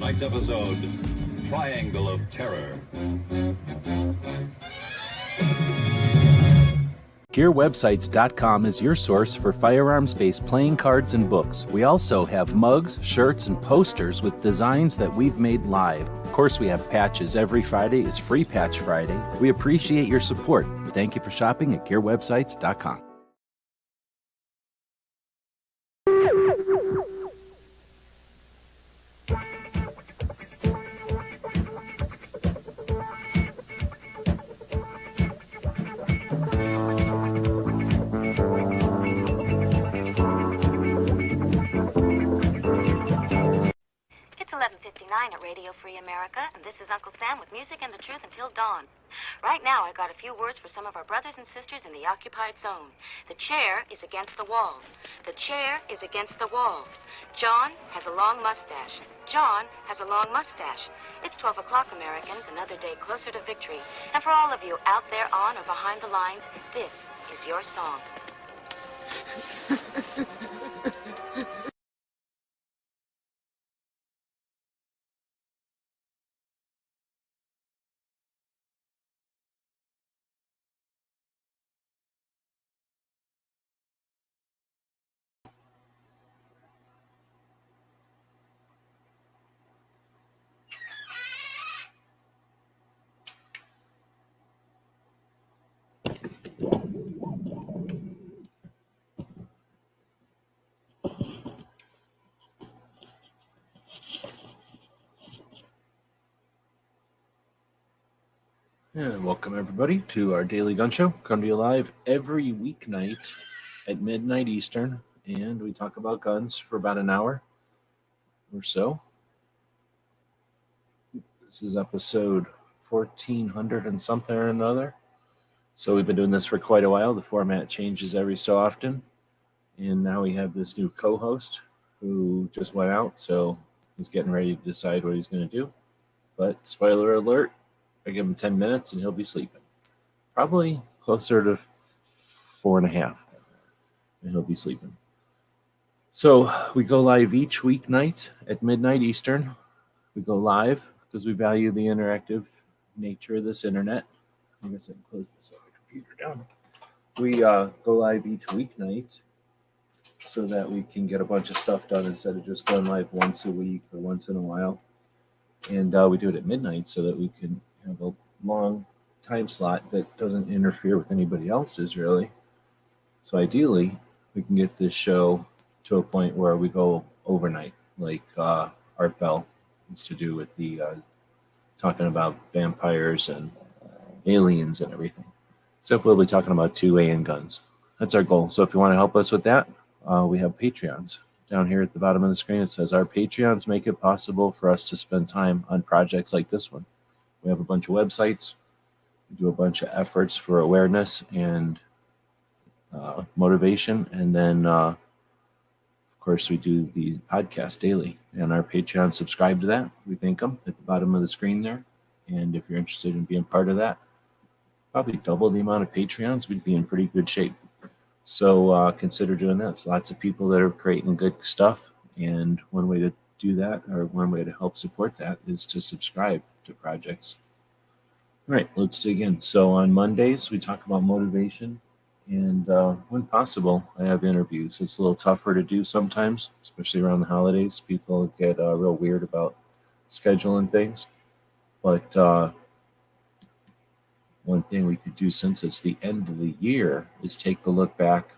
tonight's episode, Triangle of Terror. GearWebsites.com is your source for firearms-based playing cards and books. We also have mugs, shirts, and posters with designs that we've made live. Of course, we have patches. Every Friday is Free Patch Friday. We appreciate your support. Thank you for shopping at GearWebsites.com. At Radio Free America, and this is Uncle Sam with music and the truth until dawn. Right now, I got a few words for some of our brothers and sisters in the occupied zone. The chair is against the wall. The chair is against the wall. John has a long mustache. John has a long mustache. It's 12 o'clock, Americans, another day closer to victory. And for all of you out there on or behind the lines, this is your song. And welcome everybody to our daily gun show. Come to you live every weeknight at midnight Eastern, and we talk about guns for about an hour or so. This is episode 1400 and something or another. So we've been doing this for quite a while. The format changes every so often, and now we have this new co-host who just went out, so he's getting ready to decide what he's going to do. But spoiler alert, I give him 10 minutes and he'll be sleeping. Probably closer to 4.5, and he'll be sleeping. So we go live each weeknight at midnight Eastern. We go live because we value the interactive nature of this internet. I guess I can close this other computer down. We go live each weeknight so that we can get a bunch of stuff done instead of just going live once a week or once in a while. And we do it at midnight so that we can have a long time slot that doesn't interfere with anybody else's, really. So ideally, we can get this show to a point where we go overnight, like Art Bell used to do with the talking about vampires and aliens and everything. Except we'll be talking about 2A and guns. That's our goal. So if you want to help us with that, we have Patreons. Down here at the bottom of the screen, it says our Patreons make it possible for us to spend time on projects like this one. We have a bunch of websites. We do a bunch of efforts for awareness and motivation. And then, of course, we do the podcast daily. And our Patreons subscribe to that. We thank them at the bottom of the screen there. And if you're interested in being part of that, probably double the amount of Patreons, we'd be in pretty good shape. So consider doing that. There's lots of people that are creating good stuff. And one way to do that, or one way to help support that, is to subscribe to projects. All right, let's dig in. So on Mondays, we talk about motivation. And when possible, I have interviews. It's a little tougher to do sometimes, especially around the holidays. People get real weird about scheduling things. But one thing we could do, since it's the end of the year, is take a look back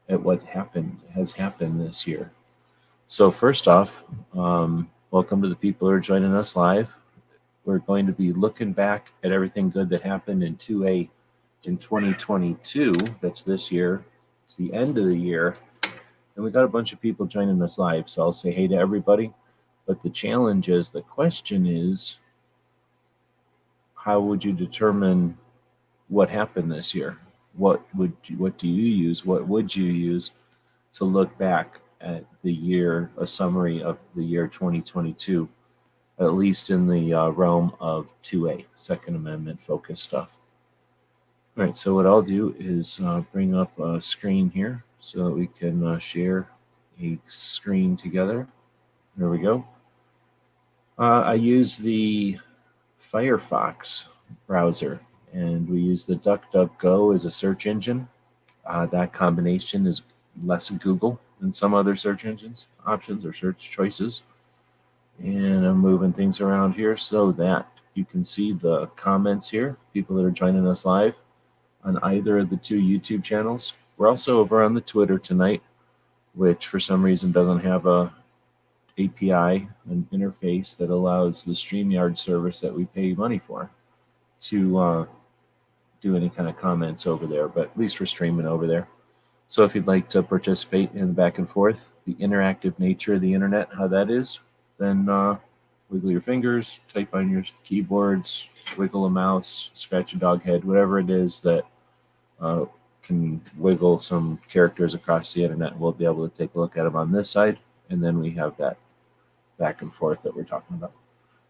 at what has happened this year. So first off, welcome to the people who are joining us live. We're going to be looking back at everything good that happened in 2A in 2022. That's this year. It's the end of the year. And we got a bunch of people joining us live. So I'll say hey to everybody. But the challenge is, the question is, how would you determine what happened this year? What do you use? What would you use to look back at the year, a summary of the year 2022, at least in the realm of 2A, Second Amendment focused stuff? All right, so what I'll do is bring up a screen here so that we can share a screen together. There we go. I use the Firefox browser, and we use the DuckDuckGo as a search engine. That combination is less Google than some other search engines options or search choices. And I'm moving things around here so that you can see the comments here, people that are joining us live on either of the two YouTube channels. We're also over on the Twitter tonight, which for some reason doesn't have a API, an interface that allows the StreamYard service that we pay money for to do any kind of comments over there, but at least we're streaming over there. So if you'd like to participate in the back and forth, the interactive nature of the internet, how that is, then wiggle your fingers, type on your keyboards, wiggle a mouse, scratch a dog head, whatever it is that can wiggle some characters across the internet. We'll be able to take a look at them on this side, and then we have that back and forth that we're talking about.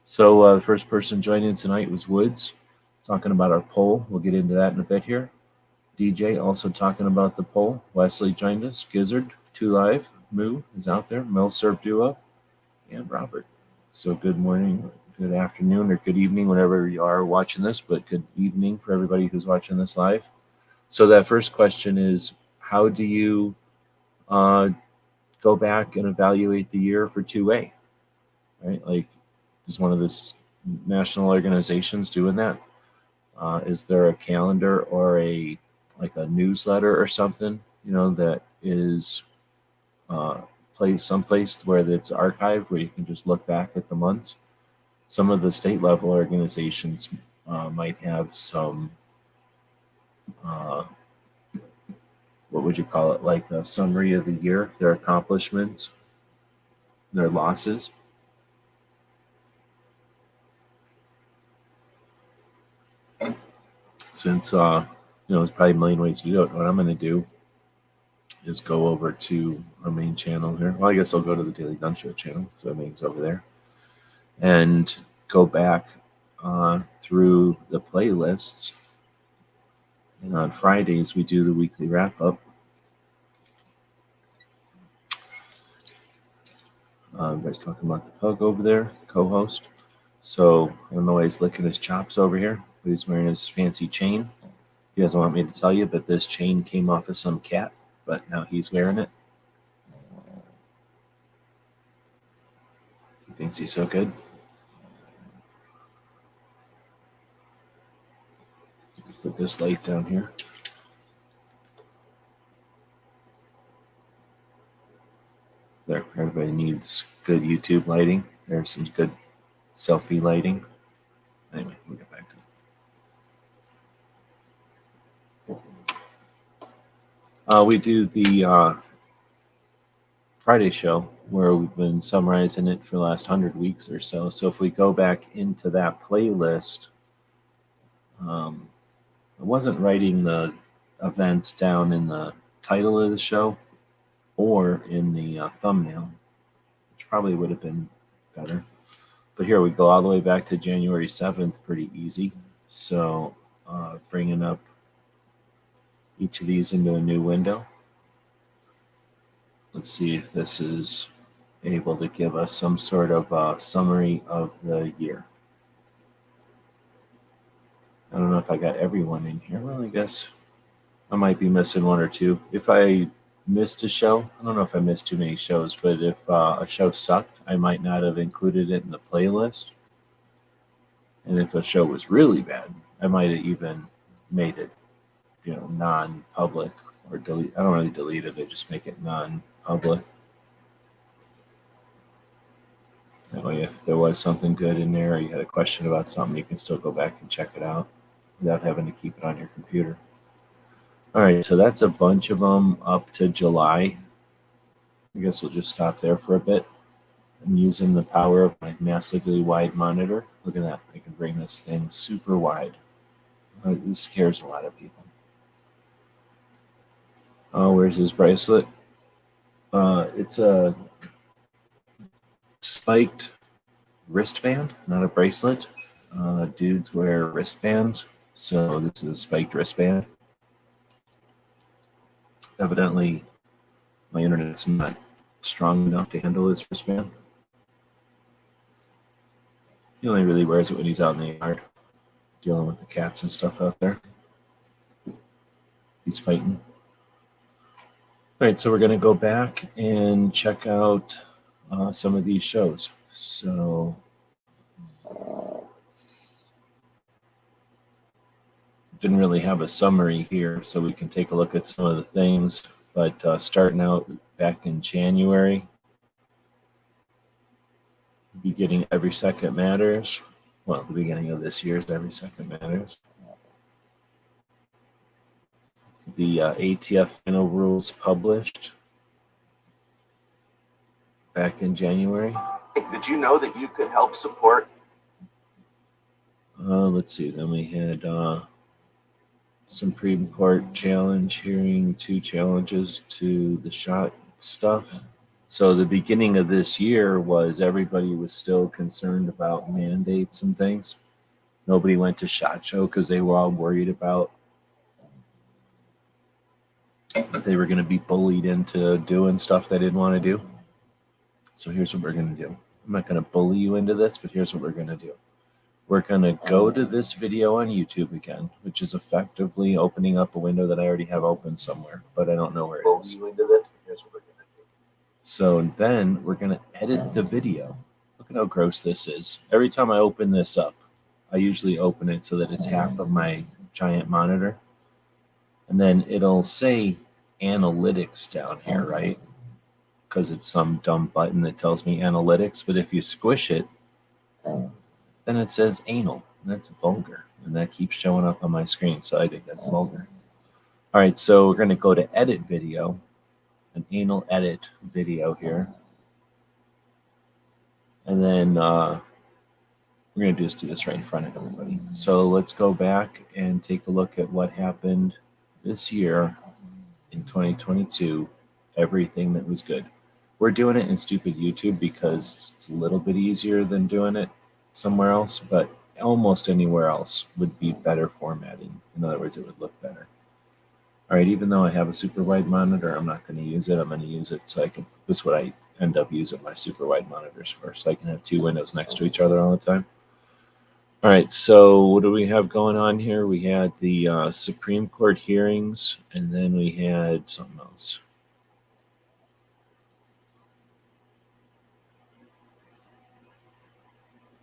So the first person joining tonight was Woods, talking about our poll. We'll get into that in a bit here. DJ also talking about the poll. Wesley joined us. Gizzard, 2 Live, Moo is out there. Milsurp Duo, and Robert. So good morning, good afternoon, or good evening, whenever you are watching this, but good evening for everybody who's watching this live. So that first question is, how do you go back and evaluate the year for 2A? Right? Like, is one of the national organizations doing that? Is there a calendar or a newsletter or something, that is placed someplace where it's archived, where you can just look back at the months? Some of the state level organizations might have some, what would you call it, like a summary of the year, their accomplishments, their losses. Since there's probably a million ways to do it, what I'm going to do is go over to our main channel here. Well, I guess I'll go to the Daily Gun Show channel, so everything's over there, and go back through the playlists. And on Fridays, we do the weekly wrap up. Everybody's talking about the pug over there, co-host. So I don't know why he's licking his chops over here, but he's wearing his fancy chain. He doesn't want me to tell you, but this chain came off of some cat, but now he's wearing it. He thinks he's so good. Put this light down here. There, everybody needs good YouTube lighting. There's some good selfie lighting. Anyway, we'll get back to it. We do the Friday show where we've been summarizing it for the last 100 weeks or so. So if we go back into that playlist, I wasn't writing the events down in the title of the show or in the thumbnail, which probably would have been better. But here we go all the way back to January 7th, pretty easy. So bringing up each of these into a new window. Let's see if this is able to give us some sort of summary of the year. I don't know if I got everyone in here. Well, I guess I might be missing one or two. If I missed a show, I don't know if I missed too many shows, but if a show sucked, I might not have included it in the playlist. And if a show was really bad, I might have even made it, non-public or delete. I don't really delete it. I just make it non-public. That way, if there was something good in there or you had a question about something, you can still go back and check it out without having to keep it on your computer. All right, so that's a bunch of them up to July. I guess we'll just stop there for a bit. I'm using the power of my massively wide monitor. Look at that. I can bring this thing super wide. This scares a lot of people. Oh, where's his bracelet? It's a spiked wristband, not a bracelet. Dudes wear wristbands, so this is a spiked wristband. Evidently, my internet's not strong enough to handle this wristband. He only really wears it when he's out in the yard, dealing with the cats and stuff out there. He's fighting. All right, so we're going to go back and check out some of these shows. So didn't really have a summary here, so we can take a look at some of the things. But starting out back in January, be getting Every Second Matters. Well, the beginning of this year's Every Second Matters. The ATF final rules published back in January. Did you know that you could help support? Let's see. Then we had Supreme Court challenge hearing, 2 challenges to the shot stuff. So the beginning of this year was everybody was still concerned about mandates and things. Nobody went to SHOT Show because they were all worried about that they were going to be bullied into doing stuff they didn't want to do. So here's what we're going to do. I'm not going to bully you into this, but here's what we're going to do. We're going to go to this video on YouTube again, which is effectively opening up a window that I already have open somewhere, but I don't know where it is. Into this, but here's what we're gonna do. So then we're going to edit the video. Look at how gross this is. Every time I open this up, I usually open it so that it's half of my giant monitor. And then it'll say analytics down here, right? Because it's some dumb button that tells me analytics. But if you squish it, then it says anal. And that's vulgar. And that keeps showing up on my screen. So I think that's vulgar. All right, so we're going to go to edit video, an anal edit video here. And then we're going to just do this right in front of everybody. So let's go back and take a look at what happened this year in 2022, everything that was good. We're doing it in stupid YouTube because it's a little bit easier than doing it somewhere else, but almost anywhere else would be better formatting. In other words, it would look better. All right, even though I have a super wide monitor, I'm not going to use it. I'm going to use it so I can, this is what I end up using my super wide monitors for, so I can have 2 windows next to each other all the time. All right, so what do we have going on here? We had the Supreme Court hearings, and then we had something else.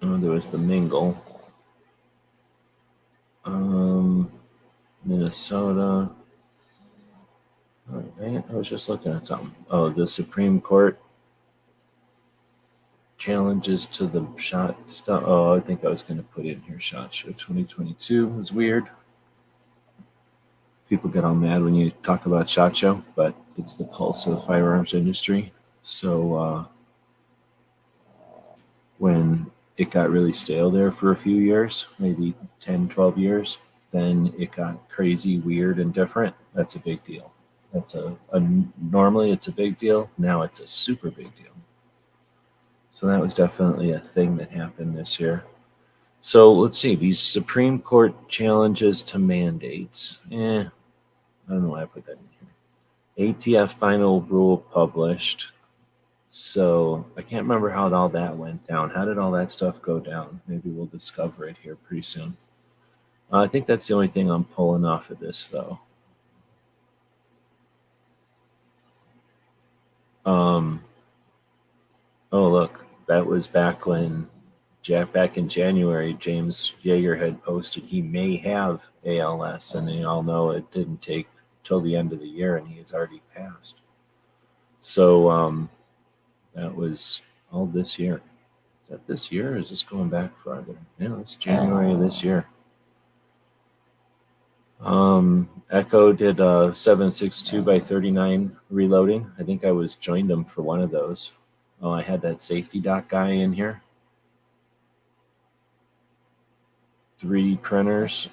Oh, there was the Mingle. Minnesota. All right, I was just looking at something. Oh, the Supreme Court challenges to the shot stuff. Oh, I think I was going to put in here SHOT Show 2022. It was weird. People get all mad when you talk about SHOT Show, but it's the pulse of the firearms industry. So when it got really stale there for a few years, maybe 10, 12 years, then it got crazy, weird, and different. That's a big deal. That's normally it's a big deal. Now it's a super big deal. So that was definitely a thing that happened this year. So let's see, these Supreme Court challenges to mandates. I don't know why I put that in here. ATF final rule published. So I can't remember how all that went down. How did all that stuff go down? Maybe we'll discover it here pretty soon. I think that's the only thing I'm pulling off of this, though. Oh, look, that was back when, back in January, James Yeager had posted he may have ALS, and you all know it didn't take till the end of the year, and he has already passed. So that was all this year. Is that this year, or is this going back farther? Yeah, it's January of this year. Echo did 7.62 by 39 reloading. I think I joined them for one of those. Oh, I had that safety doc guy in here. 3 printers.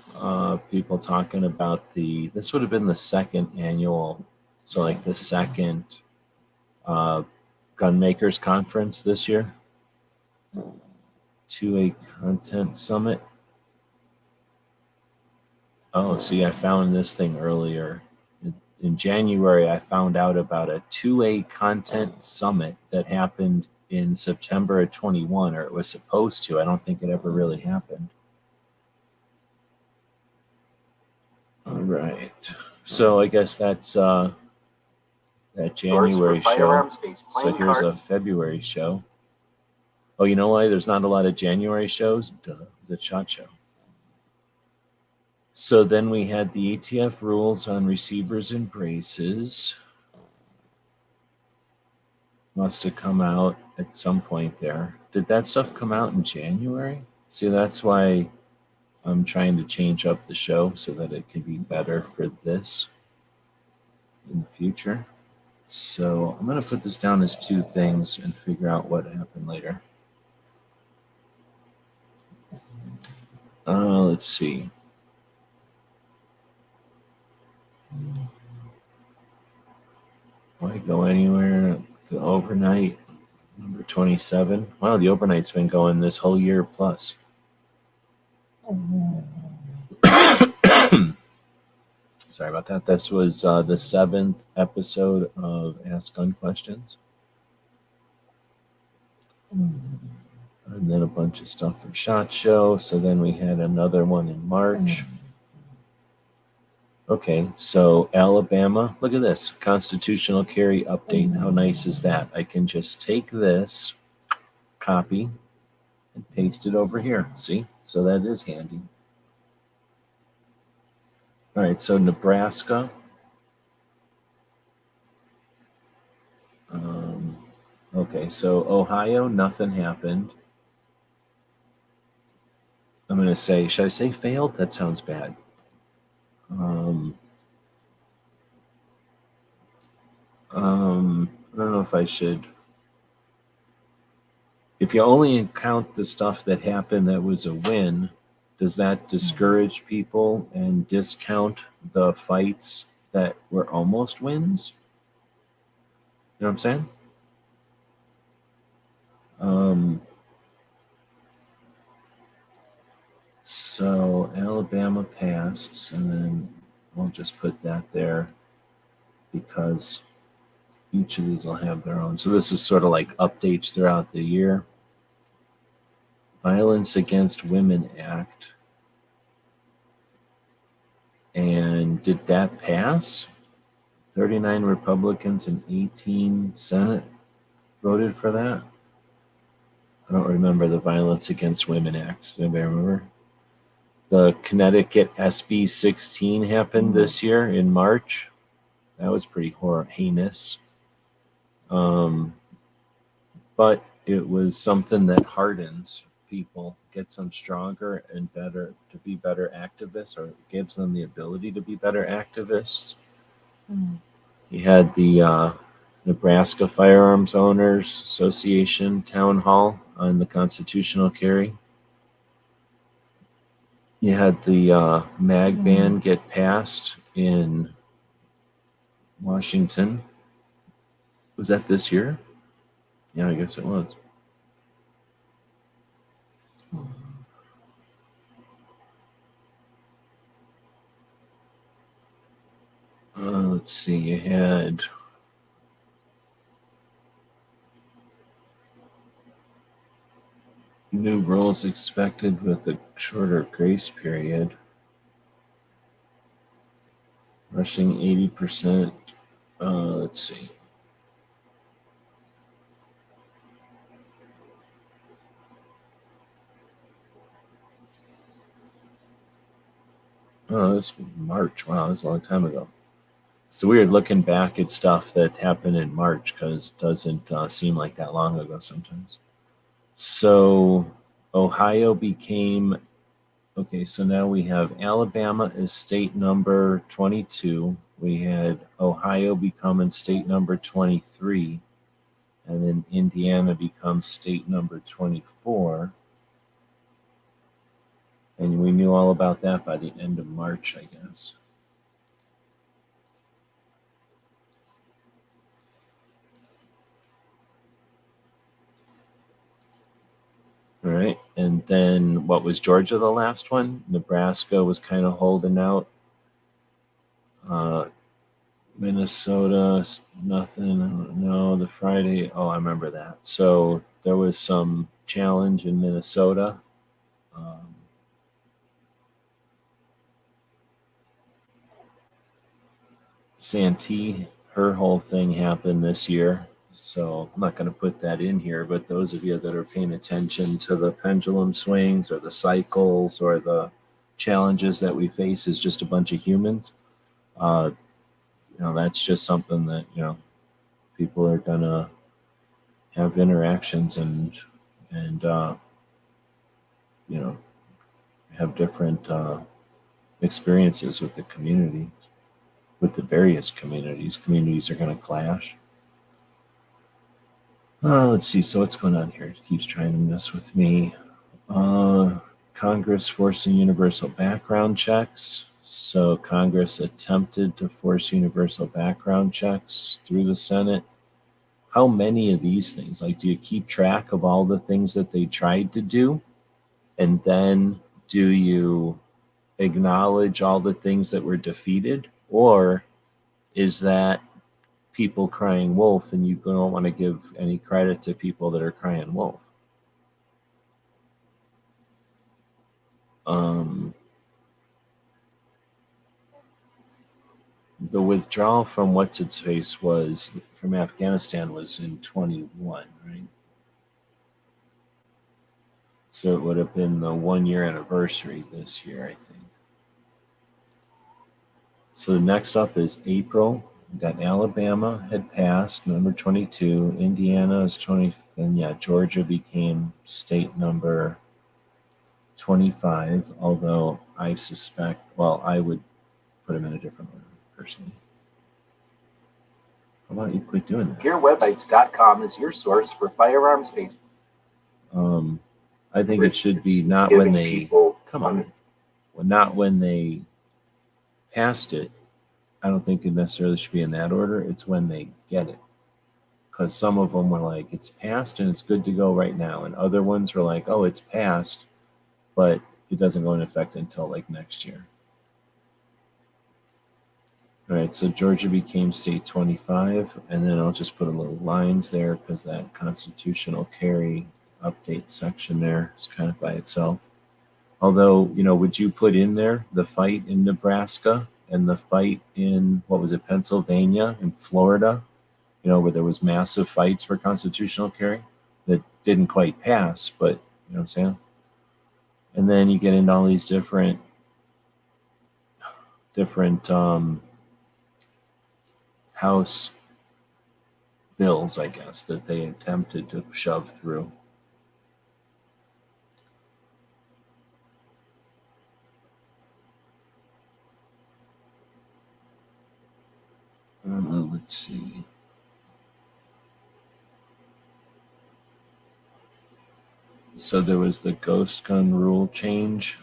People talking about this would have been the second annual, so like the second Gunmakers Conference this year. 2A Content Summit. Oh, see, I found this thing earlier. In January, I found out about a 2A Content Summit that happened in September of 21, or it was supposed to. I don't think it ever really happened. All right. So I guess that's that January show. Firearms-based So playing here's card. a February show. Oh, you know why there's not a lot of January shows? Duh, it's a SHOT Show. So then we had the ATF rules on receivers and braces. Must have come out at some point there. Did that stuff come out in January? See, that's why I'm trying to change up the show so that it can be better for this in the future. So I'm going to put this down as two things and figure out what happened later. Let's see. Why go anywhere? The overnight, number 27. Wow, the overnight's been going this whole year plus. Sorry about that. This was the 7th episode of Ask Gun Questions. And then a bunch of stuff from SHOT Show. So then we had another one in March. Okay, so Alabama, look at this. Constitutional carry update. How nice is that? I can just take this, copy, and paste it over here. See? So that is handy. All right, so Nebraska. Okay, so Ohio, nothing happened. I'm going to say, should I say failed? That sounds bad. I don't know if I should. If you only count the stuff that happened that was a win, does that discourage people and discount the fights that were almost wins? You know what I'm saying? So Alabama passed, and then I'll just put that there because each of these will have their own. So this is sort of like updates throughout the year. Violence Against Women Act. And did that pass? 39 Republicans and 18 Senate voted for that. I don't remember the Violence Against Women Act. Does anybody remember? The Connecticut SB 16 happened this year in March. That was pretty heinous. But it was something that hardens people, gets them stronger and better to be better activists, or gives them the ability to be better activists. You had the Nebraska Firearms Owners Association town hall on the constitutional carry. You had the mag ban get passed in Washington. Was that this year? Yeah, I guess it was. Let's see, you had new rules expected with a shorter grace period. Rushing 80%. Let's see. Oh, it's March. Wow, that's a long time ago. It's weird looking back at stuff that happened in March because it doesn't seem like that long ago sometimes. So Ohio became, okay, so now we have Alabama as state number 22. We had Ohio becoming state number 23. And then Indiana becomes state number 24. And we knew all about that by the end of March, I guess. All right. And then what was Georgia the last one? Nebraska was kind of holding out. Minnesota, nothing. No, the Friday. Oh, I remember that. So there was some challenge in Minnesota. Um, Santee, her whole thing happened this year. So I'm not going to put that in here, but those of you that are paying attention to the pendulum swings or the cycles or the challenges that we face as just a bunch of humans, that's just something that, people are going to have interactions and you know, have different experiences with the community, with the various communities. Communities are going to clash. Let's see. So what's going on here? It keeps trying to mess with me. Congress forcing universal background checks. So Congress attempted to force universal background checks through the Senate. How many of these things? Like, do you keep track of all the things that they tried to do? And then do you acknowledge all the things that were defeated? Or is that people crying wolf and you don't want to give any credit to people that are crying wolf? Um, the withdrawal from what's its face was from Afghanistan was in 21, right? So it would have been the 1 year anniversary this year, I think. So the next up is April. We got Alabama had passed, number 22. Indiana is 20. Then, yeah, Georgia became state number 25, although I suspect, well, I would put them in a different order, personally. How about you quit doing that? GearWebsites.com is your source for firearms based. I think it should be not when they, come on, not when they passed it. I don't think it necessarily should be in that order. It's when they get it. Because some of them were like, it's passed and it's good to go right now. And other ones were like, oh, it's passed, but it doesn't go into effect until like next year. All right, so Georgia became state 25, and then I'll just put a little lines there because that constitutional carry update section there is kind of by itself. Although, would you put in there the fight in Nebraska and the fight in, what was it, Pennsylvania and Florida, where there was massive fights for constitutional carry that didn't quite pass, but you know what I'm saying? And then you get into all these different House bills, I guess, that they attempted to shove through. Let's see. So there was the ghost gun rule change.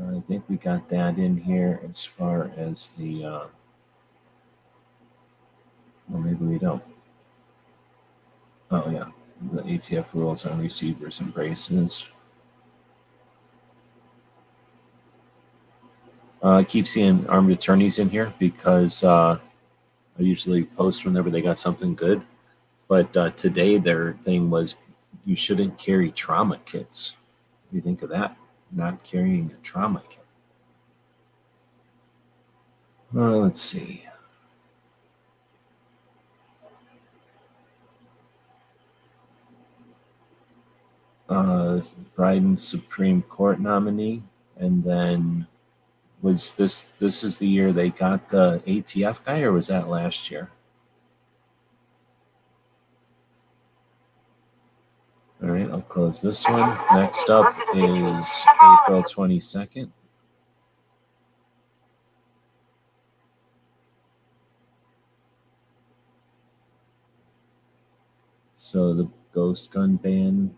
I think we got that in here as far as the, well, maybe we don't. Oh, yeah, the ATF rules on receivers and braces. I keep seeing armed attorneys in here because I usually post whenever they got something good. But today their thing was you shouldn't carry trauma kits. What do you think of that? Not carrying a trauma kit. Let's see. Biden Supreme Court nominee, and then was this is the year they got the ATF guy, or was that last year? All right, I'll close this one. Next up is April 22nd. So the ghost gun ban.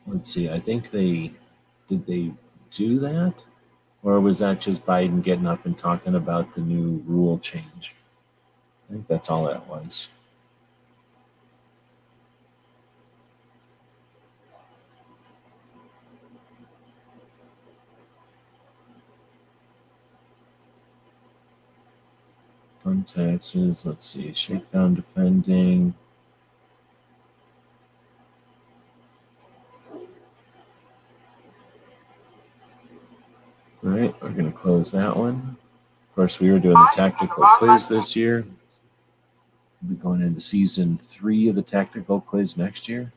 Let's see. I think did they do that, or was that just Biden getting up and talking about the new rule change? I think that's all that was. taxes. Let's see. Shakedown defending. All right, we're going to close that one. Of course, we were doing the tactical quiz this year. We'll be going into season 3 of the tactical quiz next year.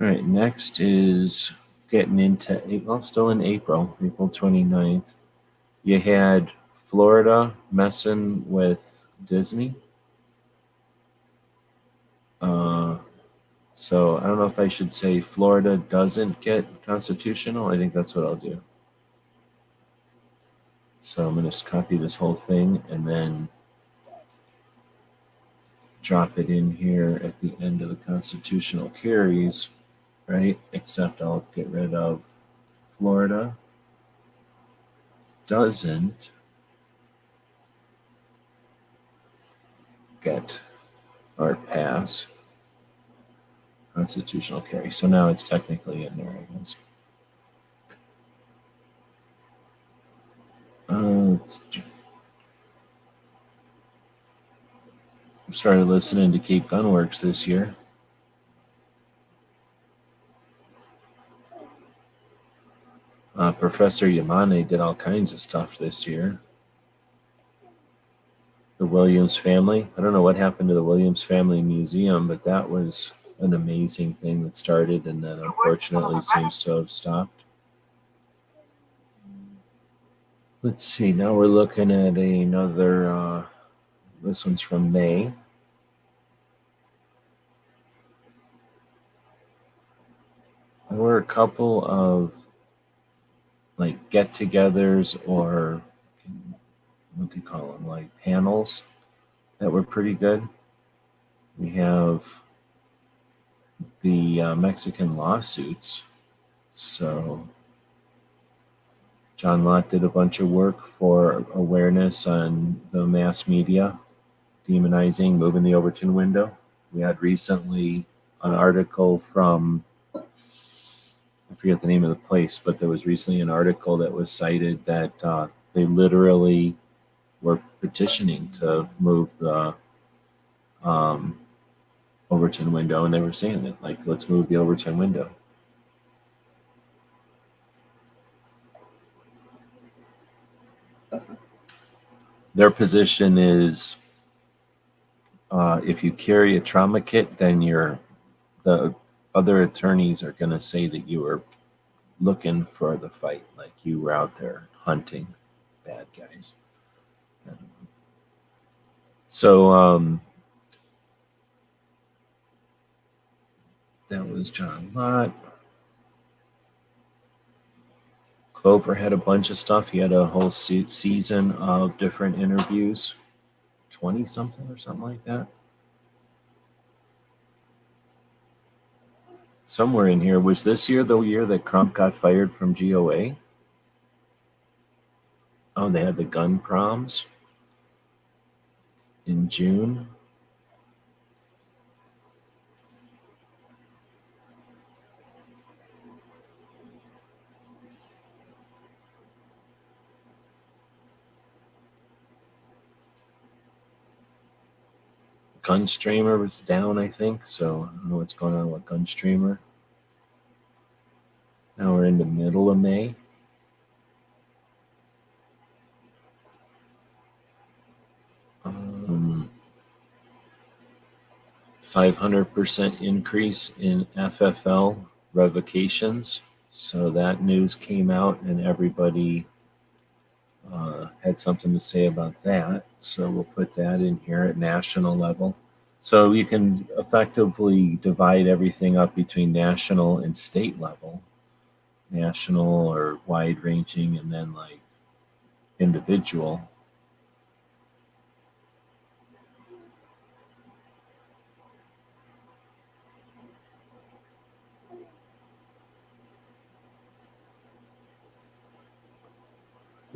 All right, next is getting into, well, still in April 29th. You had Florida messing with Disney. So I don't know if I should say Florida doesn't get constitutional. I think that's what I'll do. So I'm going to just copy this whole thing and then drop it in here at the end of the constitutional carries, right? Except I'll get rid of Florida doesn't get or pass constitutional carry. So now it's technically in there, I guess. Started listening to Cape Gunworks this year. Professor Yamane did all kinds of stuff this year. The Williams family. I don't know what happened to the Williams Family Museum, but that was an amazing thing that started and then unfortunately seems to have stopped. Let's see, now we're looking at another, this one's from May. There were a couple of like get-togethers or what do you call them, like panels that were pretty good. We have the Mexican lawsuits. So John Lott did a bunch of work for awareness on the mass media demonizing moving the Overton window. We had recently an article from, I forget the name of the place, but there was recently an article that was cited that they literally were petitioning to move the Overton window, and they were saying that, like, let's move the Overton window. Their position is if you carry a trauma kit, then the other attorneys are going to say that you were looking for the fight, like you were out there hunting bad guys. So that was John Lott. Clover had a bunch of stuff. He had a whole season of different interviews, 20 something or something like that. Somewhere in here. Was this year the year that Crump got fired from GOA? Oh, they had the gun proms in June. Gunstreamer was down, I think, so I don't know what's going on with Gunstreamer. Now we're in the middle of May. Um, 500% increase in FFL revocations. So that news came out and everybody had something to say about that. So we'll put that in here at national level. So you can effectively divide everything up between national and state level. National or wide ranging, and then like individual.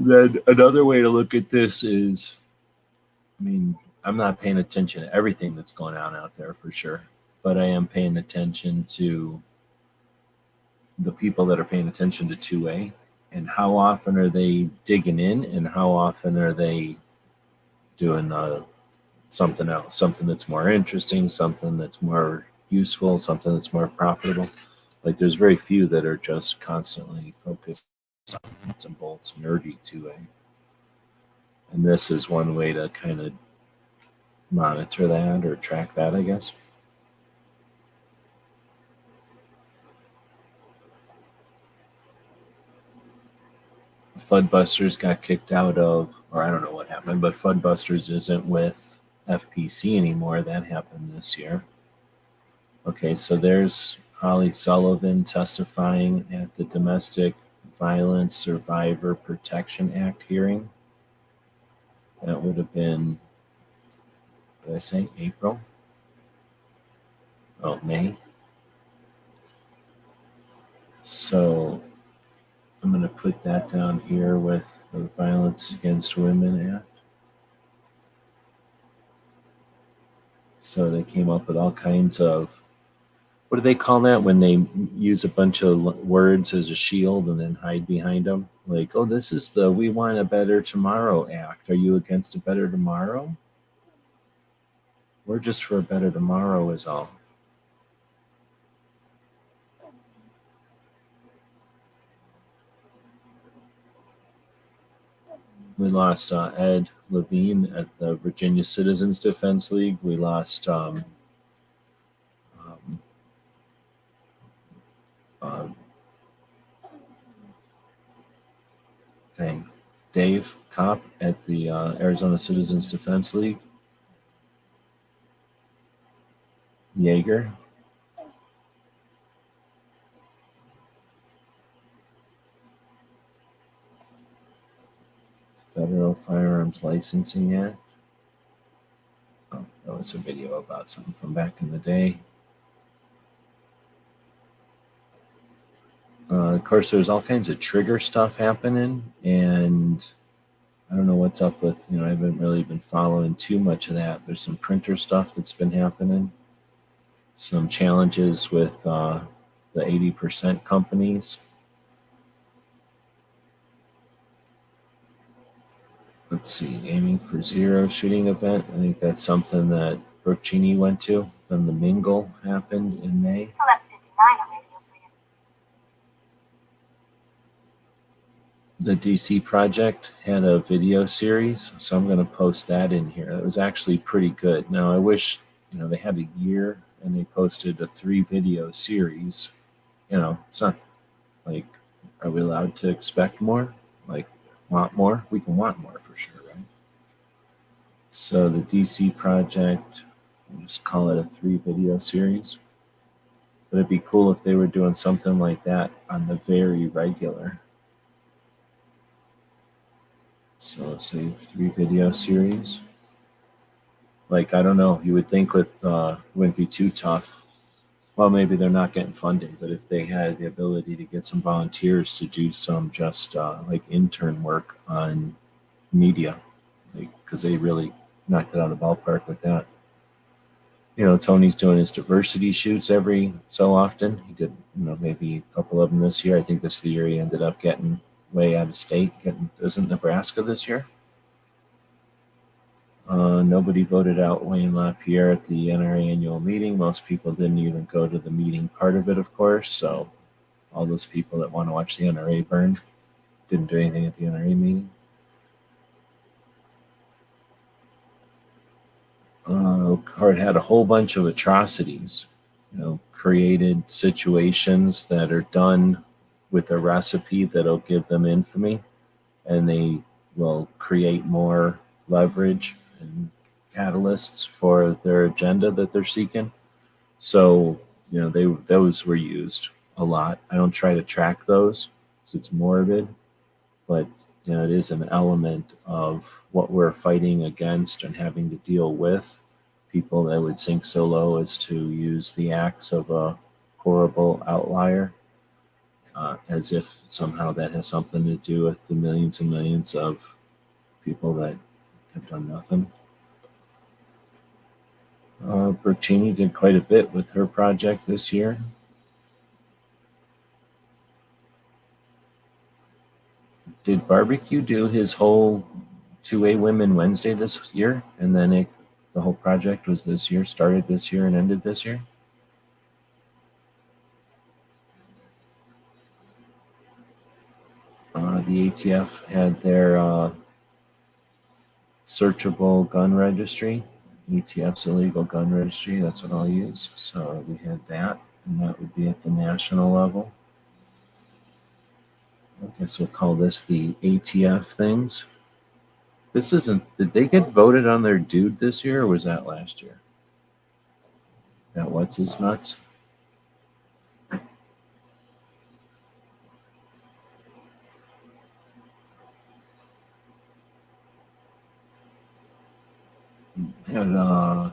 Then another way to look at this is, I mean, I'm not paying attention to everything that's going on out there for sure, but I am paying attention to the people that are paying attention to 2A and how often are they digging in and how often are they doing something else, something that's more interesting, something that's more useful, something that's more profitable. Like there's very few that are just constantly focused on nuts and bolts, nerdy 2A. And this is one way to kind of monitor that or track that, I guess. Fudbusters got kicked out of, or I don't know what happened, but Fudbusters isn't with FPC anymore. That happened this year. Okay, so there's Holly Sullivan testifying at the Domestic Violence Survivor Protection Act hearing. That would have been, did I say April? Oh, May. So I'm going to put that down here with the Violence Against Women Act. So they came up with all kinds of, what do they call that when they use a bunch of words as a shield and then hide behind them? Like, oh, this is the We Want a Better Tomorrow Act. Are you against a better tomorrow? We're just for a better tomorrow is all. We lost Ed Levine at the Virginia Citizens Defense League. We lost Dave Kopp at the Arizona Citizens Defense League. Yeager. Federal Firearms Licensing Act. Oh, that was a video about something from back in the day. Of course, there's all kinds of trigger stuff happening, and I don't know what's up with, I haven't really been following too much of that. There's some printer stuff that's been happening, some challenges with the 80% companies. Let's see, aiming for zero shooting event. I think that's something that Brooke Cheney went to. Then the Mingle happened in May. The DC Project had a video series, so I'm going to post that in here. It was actually pretty good. Now, I wish, they had a year and they posted a 3-video series. It's not like, are we allowed to expect more? Like, want more? We can want more for sure, right? So the DC Project, we'll just call it a 3-video series. But it'd be cool if they were doing something like that on the very regular. So let's say 3-video series. Like, I don't know, you would think with, wouldn't be too tough. Well, maybe they're not getting funding, but if they had the ability to get some volunteers to do some just like intern work on media, because they really knocked it out of the ballpark with that. Tony's doing his diversity shoots every so often. He did, maybe a couple of them this year. I think this year he ended up getting way out of state. Isn't Nebraska this year? Nobody voted out Wayne LaPierre at the NRA annual meeting. Most people didn't even go to the meeting part of it, of course. So all those people that want to watch the NRA burn didn't do anything at the NRA meeting. It had a whole bunch of atrocities, created situations that are done with a recipe that'll give them infamy, and they will create more leverage and catalysts for their agenda that they're seeking. So, those were used a lot. I don't try to track those because it's morbid, but it is an element of what we're fighting against and having to deal with. People that would sink so low as to use the acts of a horrible outlier, as if somehow that has something to do with the millions and millions of people that have done nothing. Brooke Cheney did quite a bit with her project this year. Did Barbecue do his whole 2A Women Wednesday this year, and then the whole project was this year, started this year and ended this year. The ATF had their searchable gun registry, ATF's illegal gun registry, that's what I'll use. So we had that, and that would be at the national level. I guess we'll call this the ATF things. This isn't, did they get voted on their dude this year, or was that last year? That what's his nuts? Had the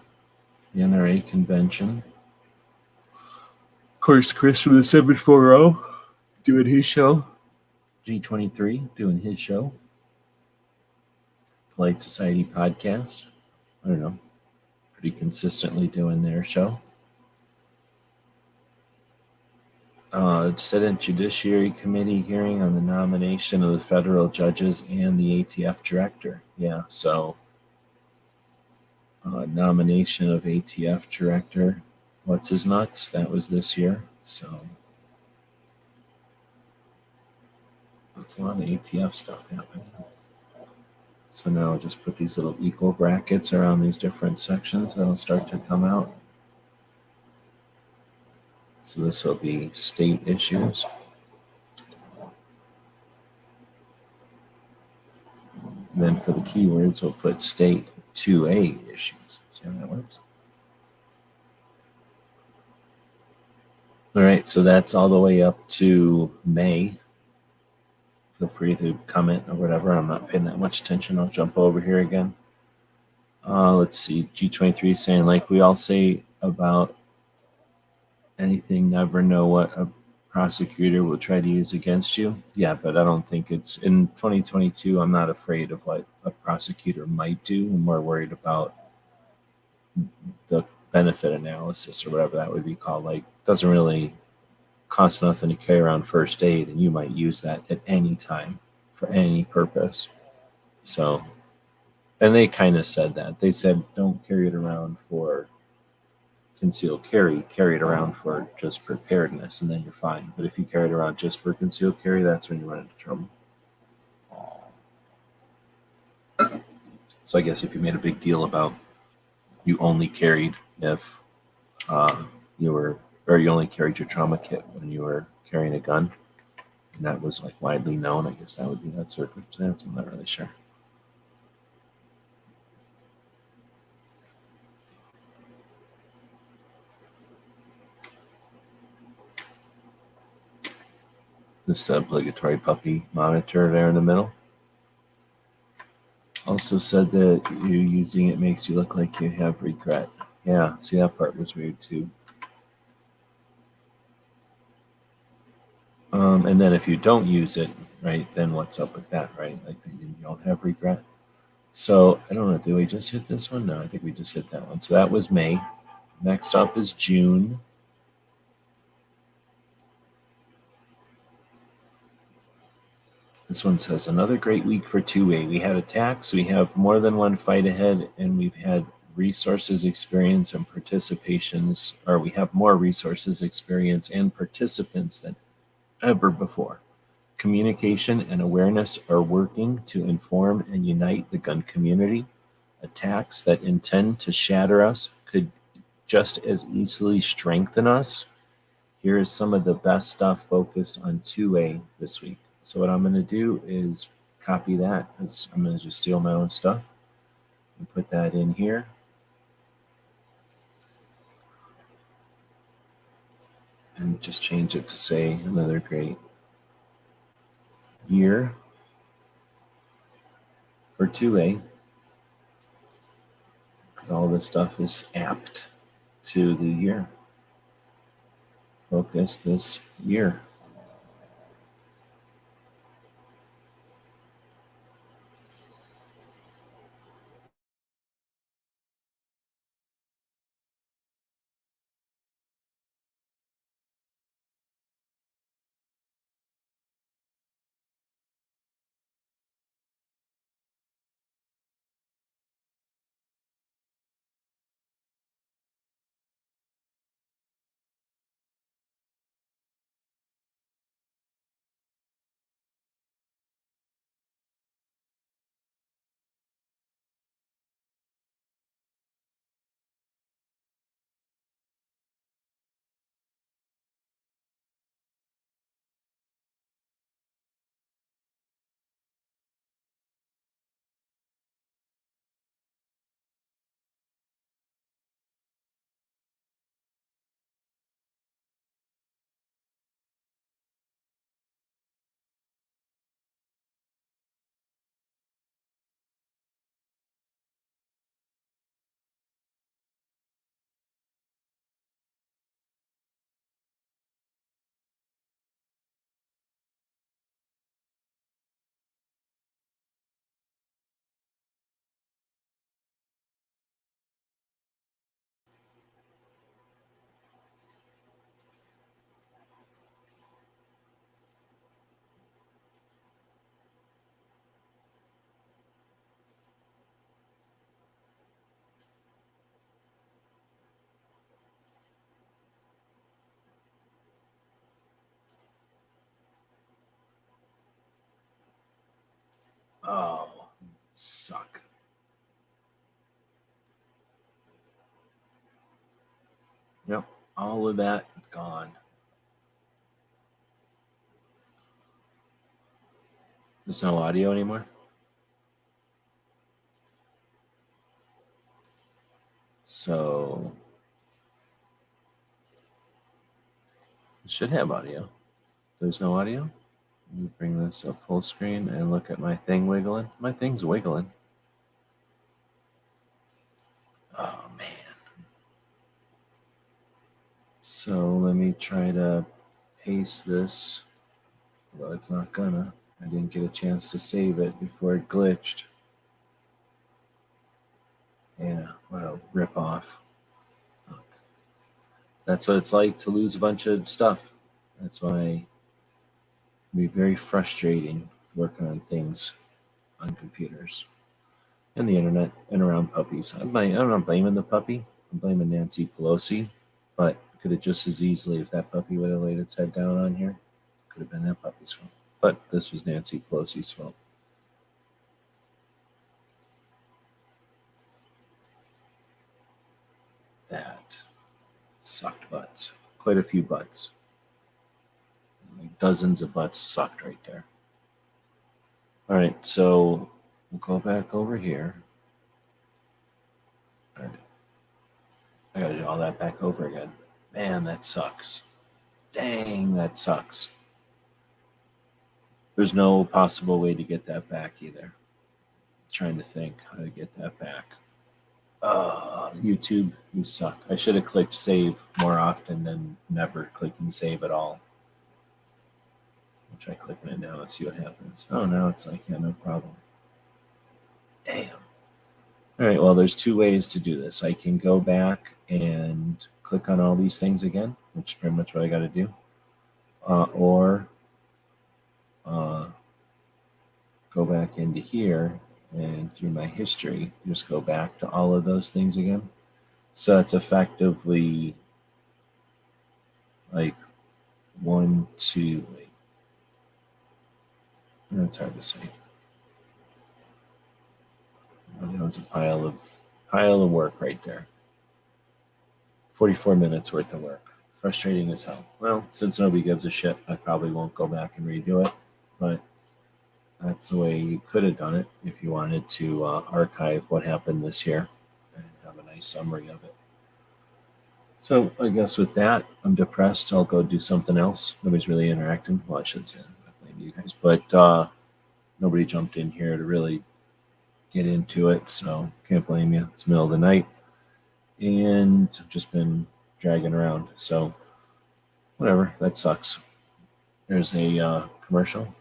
NRA convention. Of course, Chris from the 740 doing his show. G23 doing his show. Polite Society podcast. I don't know. Pretty consistently doing their show. Senate Judiciary Committee hearing on the nomination of the federal judges and the ATF director. Yeah, so nomination of ATF director. What's his nuts? That was this year. So that's a lot of ATF stuff happening. So now I'll just put these little equal brackets around these different sections that'll start to come out. So this will be state issues. And then for the keywords, we'll put state 2A issues. See how that works? All right, so that's all the way up to May. Feel free to comment or whatever. I'm not paying that much attention. I'll jump over here again. Let's see. G23 is saying, like we all say about anything, never know what a prosecutor will try to use against you. Yeah, but I don't think it's in 2022. I'm not afraid of what a prosecutor might do. I'm more worried about the benefit analysis or whatever that would be called. Like, doesn't really cost nothing to carry around first aid, and you might use that at any time for any purpose. So, and they kind of said that. They said don't carry it around for concealed carry it around for just preparedness, and then you're fine. But if you carry it around just for concealed carry, that's when you run into trouble. So I guess if you made a big deal about you only carried if you only carried your trauma kit when you were carrying a gun, and that was like widely known, I guess that would be that circumstance. I'm not really sure. Just obligatory puppy monitor there in the middle. Also said that you using it makes you look like you have regret. Yeah, see, that part was weird too. And then if you don't use it, right, then what's up with that, right? Like you don't have regret. So I don't know, did we just hit this one? No, I think we just hit that one. So that was May. Next up is June. This one says, another great week for 2A. We had attacks, we have more than one fight ahead, and we've had resources, experience, and participations, or we have more resources, experience, and participants than ever before. Communication and awareness are working to inform and unite the gun community. Attacks that intend to shatter us could just as easily strengthen us. Here is some of the best stuff focused on 2A this week. So what I'm going to do is copy that, because I'm going to just steal my own stuff and put that in here. And just change it to say another great year for 2A. All this stuff is apt to the year. Focus this year. Oh, suck. Yep, all of that gone. There's no audio anymore. So it should have audio. There's no audio. Let me bring this up full screen and look at my thing wiggling. My thing's wiggling. Oh, man. So let me try to paste this. Well, it's not gonna. I didn't get a chance to save it before it glitched. Yeah, what a ripoff. Fuck. That's what it's like to lose a bunch of stuff. That's why it can be very frustrating working on things on computers and the internet and around puppies. I'm not blaming the puppy. I'm blaming Nancy Pelosi. But could have just as easily, if that puppy would have laid its head down on here, could have been that puppy's fault. But this was Nancy Pelosi's fault. That sucked butts. Quite a few butts. Like dozens of butts sucked right there. All right, so we'll go back over here. All right. I gotta do all that back over again. Man, that sucks. Dang, that sucks. There's no possible way to get that back either. I'm trying to think how to get that back. YouTube, you suck. I should have clicked save more often than never clicking save at all. I'll try clicking it now and see what happens. Oh, now it's like, yeah, no problem. Damn. All right, well, there's two ways to do this. I can go back and click on all these things again, which is pretty much what I got to do. Or go back into here and through my history, just go back to all of those things again. So it's effectively like 1, 2, wait. It's hard to say. That was a pile of work right there. 44 minutes worth of work. Frustrating as hell. Well, since nobody gives a shit, I probably won't go back and redo it. But that's the way you could have done it if you wanted to archive what happened this year and have a nice summary of it. So I guess with that, I'm depressed. I'll go do something else. Nobody's really interacting. Well, I should say I blame you guys, but nobody jumped in here to really get into it, so can't blame you. It's the middle of the night, and I've just been dragging around. So whatever, that sucks. There's a commercial.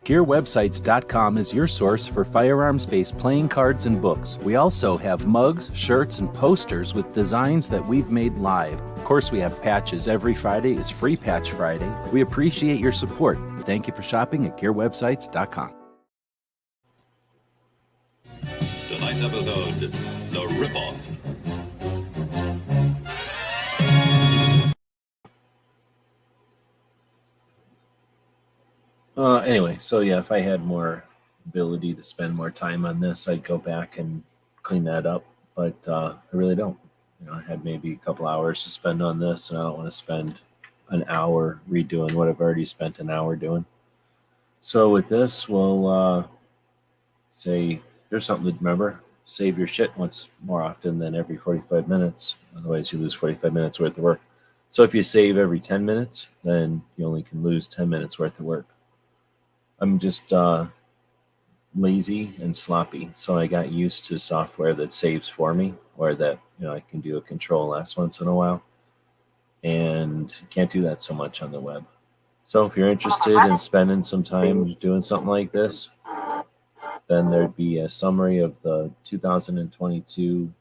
GearWebsites.com is your source for firearms-based playing cards and books. We also have mugs, shirts, and posters with designs that we've made live. Of course, we have patches. Every Friday is Free Patch Friday. We appreciate your support. Thank you for shopping at GearWebsites.com. Tonight's episode, The Ripoff. Anyway, so yeah, if I had more ability to spend more time on this, I'd go back and clean that up. But I really don't. I had maybe a couple hours to spend on this, and I don't want to spend an hour redoing what I've already spent an hour doing. So with this, we'll say here's something to remember: save your shit once more often than every 45 minutes. Otherwise, you lose 45 minutes worth of work. So if you save every 10 minutes, then you only can lose 10 minutes worth of work. I'm just lazy and sloppy, so I got used to software that saves for me, or that I can do a Control S once in a while, and can't do that so much on the web. So if you're interested in spending some time doing something like this, then there'd be a summary of the 2022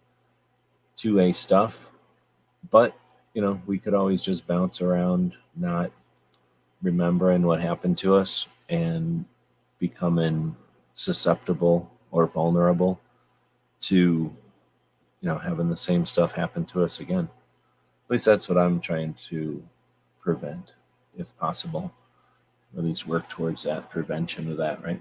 2A stuff. But we could always just bounce around, not remembering what happened to us and becoming susceptible or vulnerable to having the same stuff happen to us again. At least that's what I'm trying to prevent. if possible. At least work towards that prevention of that, right?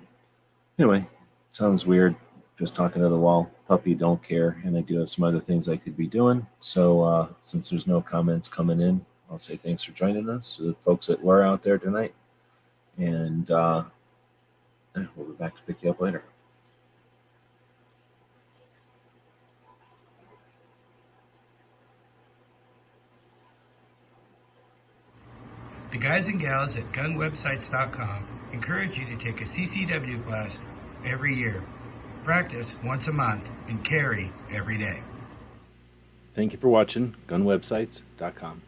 Anyway, sounds weird. Just talking to the wall. Puppy don't care, and I do have some other things I could be doing. So since there's no comments coming in, I'll say thanks for joining us to the folks that were out there tonight, and we'll be back to pick you up later. The guys and gals at gunwebsites.com encourage you to take a CCW class every year, practice once a month, and carry every day. Thank you for watching gunwebsites.com.